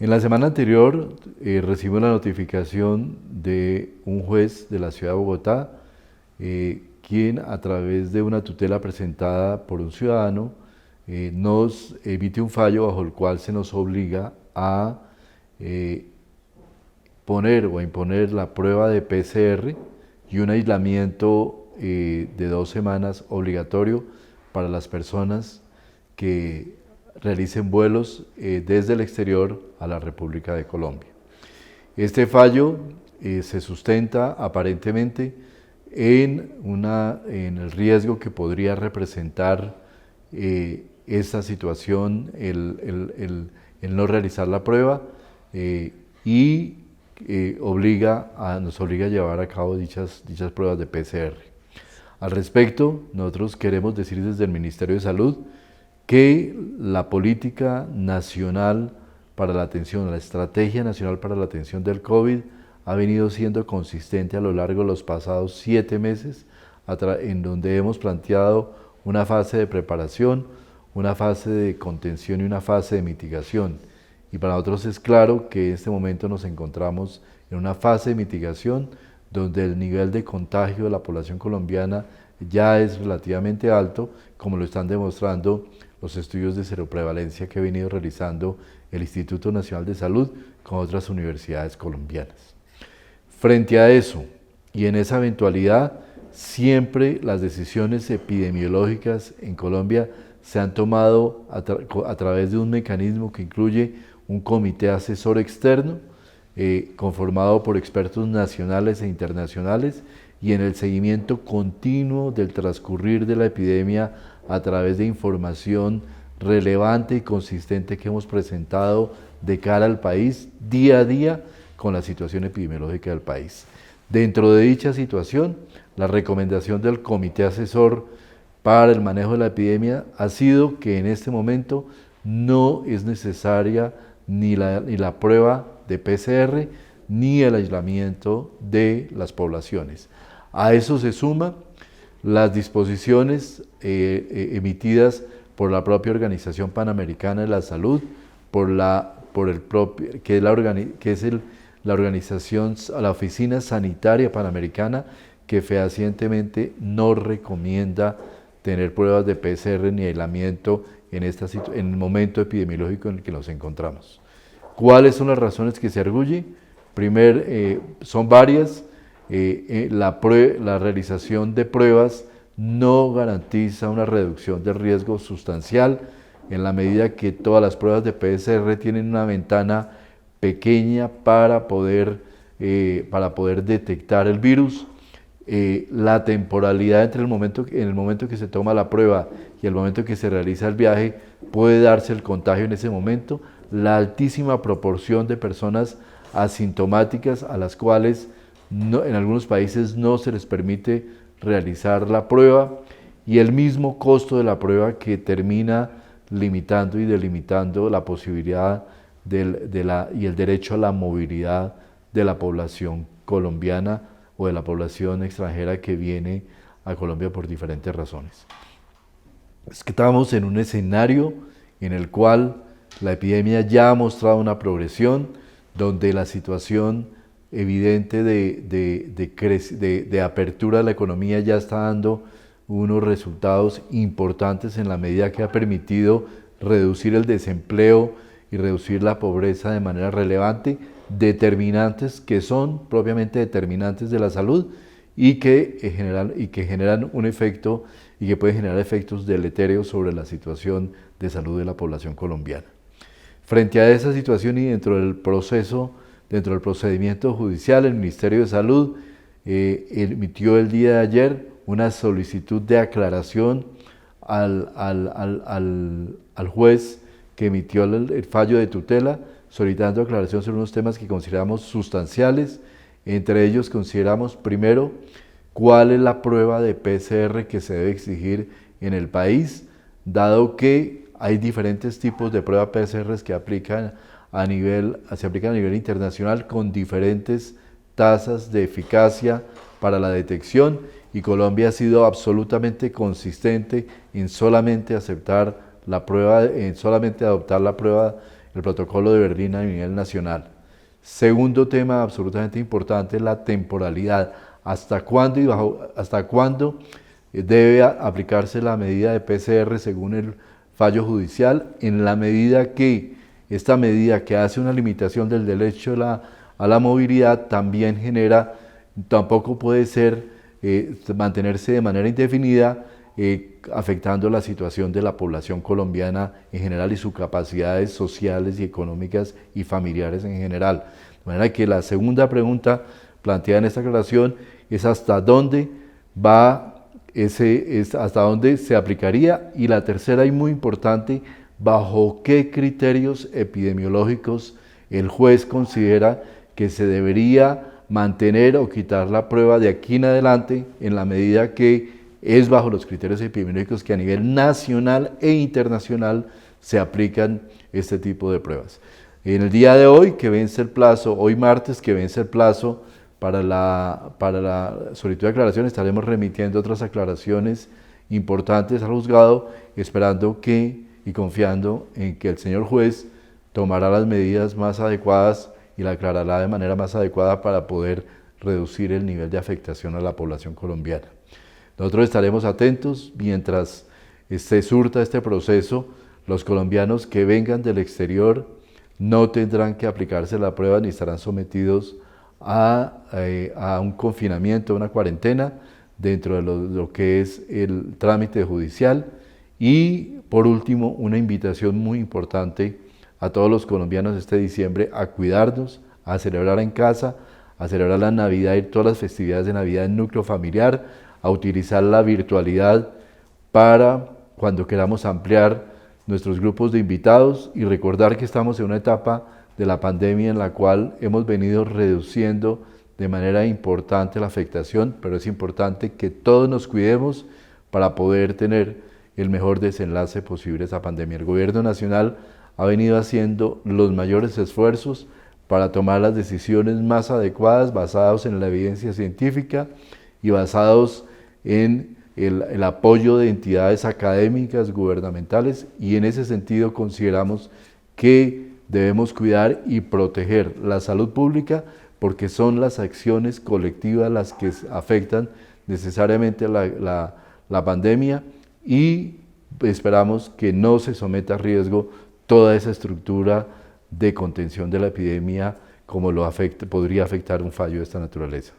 En la semana anterior recibimos la notificación de un juez de la ciudad de Bogotá, quien a través de una tutela presentada por un ciudadano nos emite un fallo bajo el cual se nos obliga a poner o a imponer la prueba de PCR y un aislamiento de 2 semanas obligatorio para las personas que realicen vuelos desde el exterior a la República de Colombia. Este fallo se sustenta aparentemente en el riesgo que podría representar esta situación, el no realizar la prueba y nos obliga a llevar a cabo dichas pruebas de PCR. Al respecto, nosotros queremos decir desde el Ministerio de Salud que la política nacional para la atención, la estrategia nacional para la atención del COVID ha venido siendo consistente a lo largo de los pasados 7 meses, en donde hemos planteado una fase de preparación, una fase de contención y una fase de mitigación. Y para nosotros es claro que en este momento nos encontramos en una fase de mitigación donde el nivel de contagio de la población colombiana ya es relativamente alto, como lo están demostrando los estudios de seroprevalencia que ha venido realizando el Instituto Nacional de Salud con otras universidades colombianas. Frente a eso, y en esa eventualidad, siempre las decisiones epidemiológicas en Colombia se han tomado a través de un mecanismo que incluye un comité asesor externo, conformado por expertos nacionales e internacionales, y en el seguimiento continuo del transcurrir de la epidemia a través de información relevante y consistente que hemos presentado de cara al país día a día con la situación epidemiológica del país. Dentro de dicha situación, la recomendación del Comité Asesor para el Manejo de la Epidemia ha sido que en este momento no es necesaria ni la prueba de PCR ni el aislamiento de las poblaciones. A eso se suma las disposiciones emitidas por la propia Organización Panamericana de la Salud, la organización, la Oficina Sanitaria Panamericana, que fehacientemente no recomienda tener pruebas de PCR ni aislamiento en el momento epidemiológico en el que nos encontramos. ¿Cuáles son las razones que se arguye? Son varias. La realización de pruebas no garantiza una reducción del riesgo sustancial en la medida que todas las pruebas de PCR tienen una ventana pequeña para poder detectar el virus. La temporalidad entre en el momento que se toma la prueba y el momento que se realiza el viaje puede darse el contagio en ese momento. La altísima proporción de personas asintomáticas a las cuales en algunos países no se les permite realizar la prueba, y el mismo costo de la prueba que termina limitando y delimitando la posibilidad y el derecho a la movilidad de la población colombiana o de la población extranjera que viene a Colombia por diferentes razones. Es que estamos en un escenario en el cual la epidemia ya ha mostrado una progresión, donde la situación evidente de apertura de la economía ya está dando unos resultados importantes en la medida que ha permitido reducir el desempleo y reducir la pobreza de manera relevante, determinantes que son propiamente determinantes de la salud y que generan un efecto y que pueden generar efectos deletéreos sobre la situación de salud de la población colombiana. Frente a esa situación y dentro del procedimiento judicial, el Ministerio de Salud emitió el día de ayer una solicitud de aclaración al juez que emitió el fallo de tutela, solicitando aclaración sobre unos temas que consideramos sustanciales. Entre ellos consideramos, primero, cuál es la prueba de PCR que se debe exigir en el país, dado que hay diferentes tipos de pruebas PCR que se aplican a nivel internacional con diferentes tasas de eficacia para la detección, y Colombia ha sido absolutamente consistente en solamente adoptar la prueba el protocolo de Berlín a nivel nacional. Segundo tema absolutamente importante, la temporalidad. ¿Hasta cuándo debe aplicarse la medida de PCR según el fallo judicial? En la medida que esta medida, que hace una limitación del derecho a la movilidad, también genera, tampoco puede ser mantenerse de manera indefinida, afectando la situación de la población colombiana en general y sus capacidades sociales y económicas y familiares en general. De manera que la segunda pregunta planteada en esta aclaración es hasta dónde hasta dónde se aplicaría, y la tercera y muy importante, bajo qué criterios epidemiológicos el juez considera que se debería mantener o quitar la prueba de aquí en adelante, en la medida que es bajo los criterios epidemiológicos que a nivel nacional e internacional se aplican este tipo de pruebas. En el día de hoy, que vence el plazo, hoy martes, que vence el plazo para la solicitud de aclaración, estaremos remitiendo otras aclaraciones importantes al juzgado, esperando y confiando en que el señor juez tomará las medidas más adecuadas y la aclarará de manera más adecuada para poder reducir el nivel de afectación a la población colombiana. Nosotros estaremos atentos mientras se surta este proceso. Los colombianos que vengan del exterior no tendrán que aplicarse la prueba ni estarán sometidos a un confinamiento, a una cuarentena dentro de lo que es el trámite judicial. Y por último, una invitación muy importante a todos los colombianos este diciembre a cuidarnos, a celebrar en casa, a celebrar la Navidad y todas las festividades de Navidad en núcleo familiar, a utilizar la virtualidad para cuando queramos ampliar nuestros grupos de invitados, y recordar que estamos en una etapa de la pandemia en la cual hemos venido reduciendo de manera importante la afectación, pero es importante que todos nos cuidemos para poder tener el mejor desenlace posible de esa pandemia. El gobierno nacional ha venido haciendo los mayores esfuerzos para tomar las decisiones más adecuadas, basados en la evidencia científica y basados en el apoyo de entidades académicas, gubernamentales, y en ese sentido consideramos que debemos cuidar y proteger la salud pública, porque son las acciones colectivas las que afectan necesariamente la pandemia, y esperamos que no se someta a riesgo toda esa estructura de contención de la epidemia como podría afectar un fallo de esta naturaleza.